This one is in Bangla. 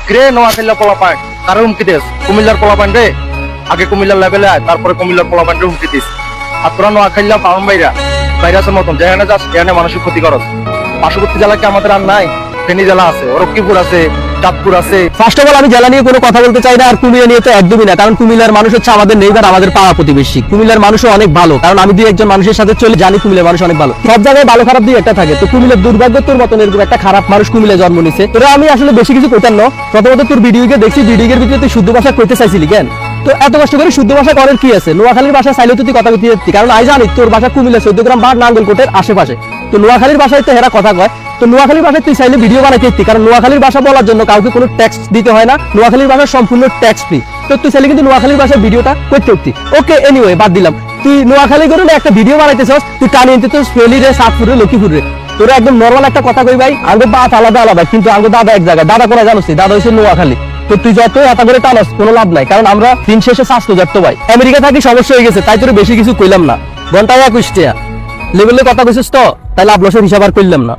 গ্রে নোয়াখালীর পোলাপান কারো হুমকি দিস কুমিল্লার পোলাপান রে আগে কুমিল্লার লেভেলে আয় তারপরে কুমিল্লার পোলাপান রে হুমকি দিস আর তোরা নোয়াখালীরা পাউন ভাইরাসের মতন যেখানে যাস সেখানে মানুষের ক্ষতি করস পার্শ্ববর্তী জেলা কি আমাদের আর নাই? ফেনী জেলা আছে, রক্ষীপুর আছে, চাঁদপুর আছে। ফার্স্ট অফ অল আমি জেলা নিয়ে কোনো কথা বলতে চাই না, আর কুমিল্লা নিয়ে তো একদমই না, কারণ কুমিল্লার মানুষ হচ্ছে আমাদের নেইবার, আমাদের পাড়া প্রতিবেশী। কুমিল্লার মানুষও অনেক ভালো, কারণ আমি দুই একজন মানুষের সাথে চলে জানি কুমিল্লার মানুষ অনেক ভালো। সব জায়গায় ভালো খারাপ দুই একটা থাকে, তো কুমিল্লার দুর্ভাগ্য তোর মতন এরকম একটা খারাপ মানুষ কুমিল্লা জন্ম নিছে। তোরা আমি আসলে বেশি কিছু কইতাম না, প্রথমত তোর ভিডিওকে দেখছি, ভিডিওর ভিতরে তুই শুদ্ধ ভাষা কইতে চাইছিলি কেন? তো এত কষ্ট করে শুদ্ধ ভাষা করার কি আছে? নোয়াখালীর ভাষা চাইলে তুই কথা কইতে যাচ্ছি, কারণ আমি জানি তোর ভাষা কুমিল্লা 14 গ্রাম বা নাঙ্গলকোটের আশেপাশে। তো নোয়াখালীর ভাষায় তো হেরা কথা কয়, তো নোয়াখালীর ভাষায় তুই চাইলে ভিডিও বানাইতে ইচ্ছি, কারণ নোয়াখালীর ভাষা বলার জন্য কাউকে কোনো ট্যাক্স দিতে হয় না, নোয়াখালীর ভাষা সম্পূর্ণ ট্যাক্স ফ্রি। তো তুই চাইলে কিন্তু নোয়াখালীর ভাষায় ভিডিওটা করতে উঠতি। ওকে, এনিওয়ে বাদ দিলাম। তুই নোয়াখালী করে একটা ভিডিও বানাইতেছস, তুই টানি আনতে তো ফেলিরে, সাতপুরে, লক্ষ্মীপুরে। তোরা একদম নর্মাল একটা কথা কই ভাই, আঙ্গো বাত আলাদা আলাদা, কিন্তু আঙ্গো দাদা এক জায়গায়। দাদা কোথায় জানোস? দাদা হচ্ছে নোয়াখালী। তো তুই যত এত করে টানস কোনো লাভ নাই, কারণ আমরা দিন শেষে স্বাস্থ্য যাত্র ভাই। আমেরিকা থাকি সমস্যা হয়ে গেছে, তাই তোর বেশি কিছু কইলাম না। ঘন্টায় 21 টাকা লেভেলে কথা কইছিস তো, তাই লাভ লসের হিসাব আর করলাম না।